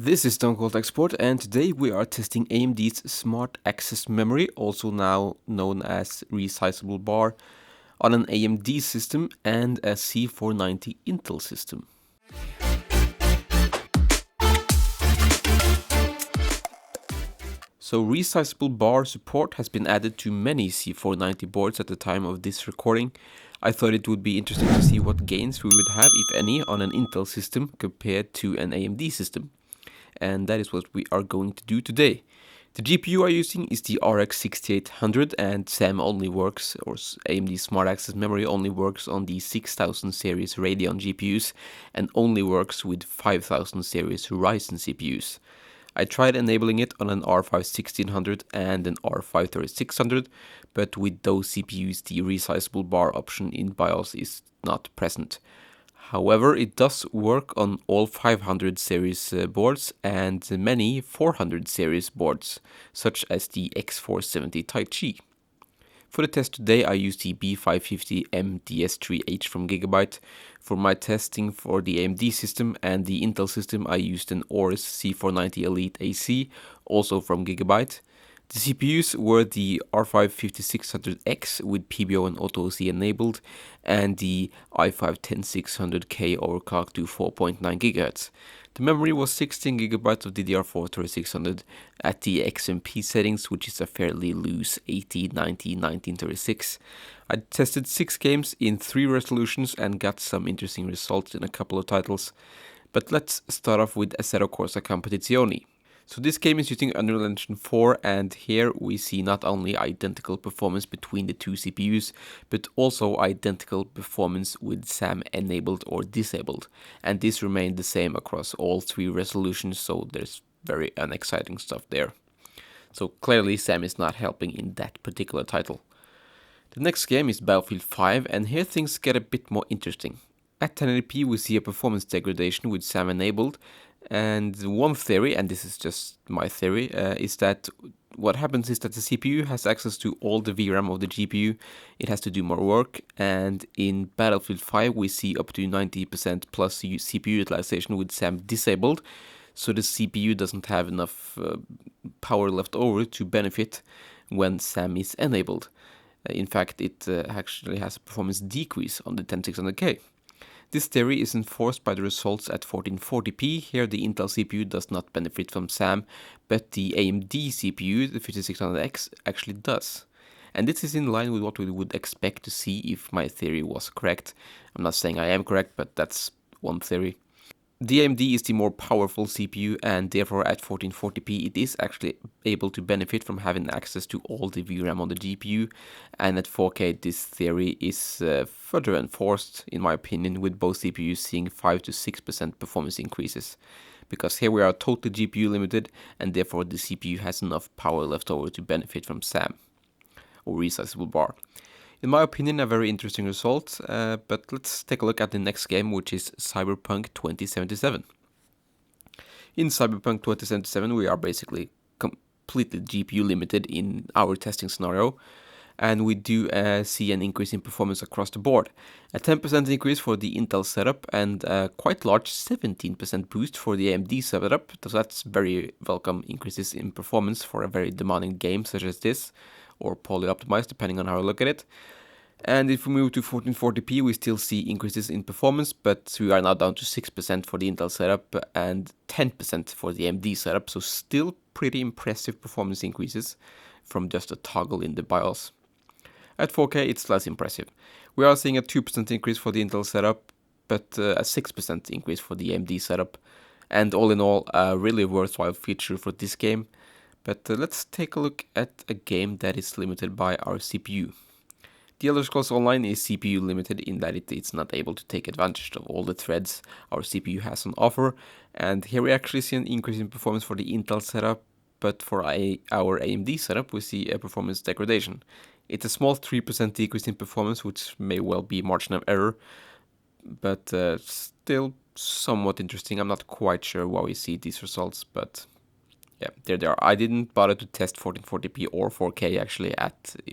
This is Stone Cold Export, and today we are testing AMD's Smart Access Memory, also now known as Resizable Bar, on an AMD system and a Z490 Intel system. So resizable bar support has been added to many Z490 boards at the time of this recording. I thought it would be interesting to see what gains we would have, if any, on an Intel system compared to an AMD system. And that is what we are going to do today. The GPU I'm using is the RX 6800, and SAM only works, or AMD Smart Access Memory only works on the 6000 series Radeon GPUs and only works with 5000 series Ryzen CPUs. I tried enabling it on an R5 1600 and an R5 3600, but with those CPUs the resizable bar option in BIOS is not present. However, it does work on all 500 series boards and many 400 series boards, such as the X470 Taichi. For the test today, I used the B550M DS3H from Gigabyte. For my testing for the AMD system and the Intel system, I used an Aorus Z490 Elite AC, also from Gigabyte. The CPUs were the R5 5600X with PBO and Auto OC enabled, and the i5-10600K overclocked to 4.9 GHz. The memory was 16GB of DDR4 3600 at the XMP settings, which is a fairly loose 80, 90, 1936. I tested 6 games in 3 resolutions and got some interesting results in a couple of titles. But let's start off with Assetto Corsa Competitzione. So this game is using Unreal Engine 4, and here we see not only identical performance between the two CPUs, but also identical performance with SAM enabled or disabled. And this remained the same across all 3 resolutions, so there's very unexciting stuff there. So clearly SAM is not helping in that particular title. The next game is Battlefield 5, and here things get a bit more interesting. At 1080p we see a performance degradation with SAM enabled, and one theory, and this is just my theory, is that what happens is that the CPU has access to all the VRAM of the GPU, it has to do more work, and in Battlefield 5 we see up to 90% plus CPU utilization with SAM disabled, so the CPU doesn't have enough power left over to benefit when SAM is enabled. In fact, it actually has a performance decrease on the 10600K. This theory is enforced by the results at 1440p. Here the Intel CPU does not benefit from SAM, but the AMD CPU, the 5600X, actually does. And this is in line with what we would expect to see if my theory was correct. I'm not saying I am correct, but that's one theory. The AMD is the more powerful CPU, and therefore at 1440p it is actually able to benefit from having access to all the VRAM on the GPU, and at 4K this theory is further enforced, in my opinion, with both CPUs seeing 5 to 6% performance increases. Because here we are totally GPU limited, and therefore the CPU has enough power left over to benefit from SAM, or resizable bar. In my opinion, a very interesting result, but let's take a look at the next game, which is Cyberpunk 2077. In Cyberpunk 2077, we are basically completely GPU limited in our testing scenario, and we do see an increase in performance across the board. A 10% increase for the Intel setup and a quite large 17% boost for the AMD setup, so that's very welcome increases in performance for a very demanding game such as this, or poorly optimized, depending on how I look at it. And if we move to 1440p, we still see increases in performance, but we are now down to 6% for the Intel setup and 10% for the AMD setup, so still pretty impressive performance increases from just a toggle in the BIOS. At 4K, it's less impressive. We are seeing a 2% increase for the Intel setup, but a 6% increase for the AMD setup, and all in all, a really worthwhile feature for this game. But let's take a look at a game that is limited by our CPU. The Elder Scrolls Online is CPU limited in that it's not able to take advantage of all the threads our CPU has on offer, and here we actually see an increase in performance for the Intel setup, but for our AMD setup we see a performance degradation. It's a small 3% decrease in performance, which may well be margin of error, but still somewhat interesting. I'm not quite sure why we see these results, but yeah, there they are. I didn't bother to test 1440p or 4K actually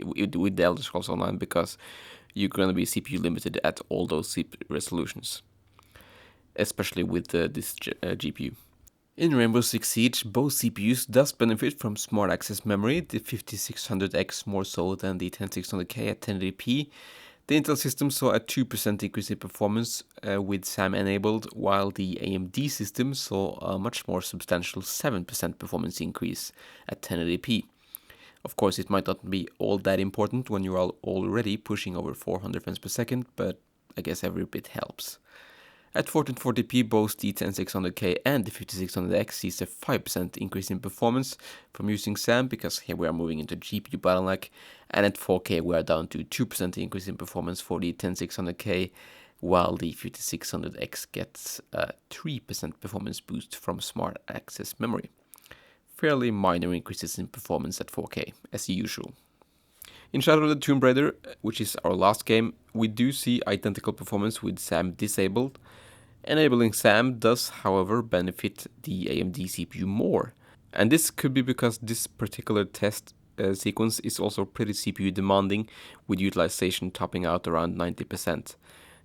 with the Elder Scrolls Online, because you're going to be CPU limited at all those resolutions, especially with this GPU. In Rainbow Six Siege, both CPUs does benefit from smart access memory, the 5600X more so than the 10600K at 1080p. The Intel system saw a 2% increase in performance with SAM enabled, while the AMD system saw a much more substantial 7% performance increase at 1080p. Of course, it might not be all that important when you are already pushing over 400 frames per second, but I guess every bit helps. At 1440p, both the 10600K and the 5600X sees a 5% increase in performance from using SAM, because here we are moving into GPU bottleneck, and at 4K we are down to 2% increase in performance for the 10600K, while the 5600X gets a 3% performance boost from smart access memory. Fairly minor increases in performance at 4K, as usual. In Shadow of the Tomb Raider, which is our last game, we do see identical performance with SAM disabled. Enabling SAM does, however, benefit the AMD CPU more. And this could be because this particular test sequence is also pretty CPU demanding, with utilization topping out around 90%.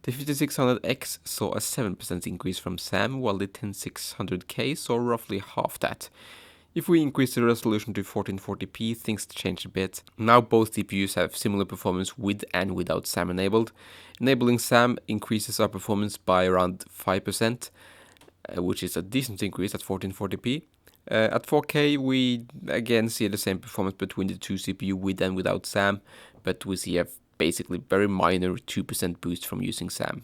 The 5600X saw a 7% increase from SAM, while the 10600K saw roughly half that. If we increase the resolution to 1440p, things change a bit. Now both CPUs have similar performance with and without SAM enabled. Enabling SAM increases our performance by around 5%, which is a decent increase at 1440p. At 4K, we again see the same performance between the two CPU with and without SAM, but we see a basically very minor 2% boost from using SAM.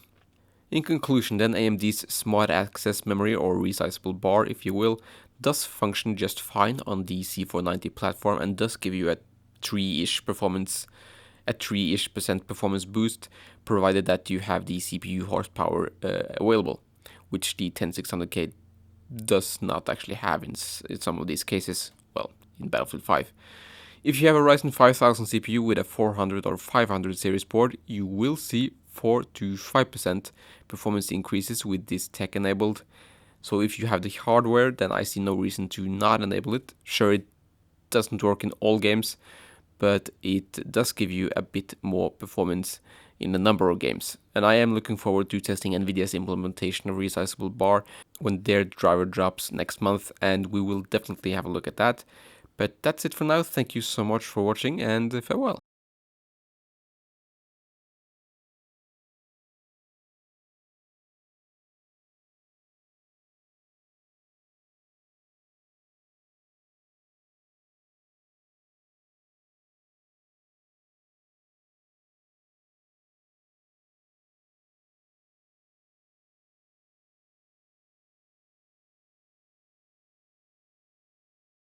In conclusion then, AMD's smart access memory, or resizable bar if you will, does function just fine on the Z490 platform and does give you a 3-ish performance boost, provided that you have the CPU horsepower available, which the 10600K does not actually have in some of these cases, well, in Battlefield 5. If you have a Ryzen 5000 CPU with a 400 or 500 series board, you will see 4 to 5% performance increases with this tech enabled. So if you have the hardware, then I see no reason to not enable it. Sure, it doesn't work in all games, but it does give you a bit more performance in a number of games. And I am looking forward to testing NVIDIA's implementation of resizable bar when their driver drops next month, and we will definitely have a look at that. But that's it for now. Thank you so much for watching, and farewell.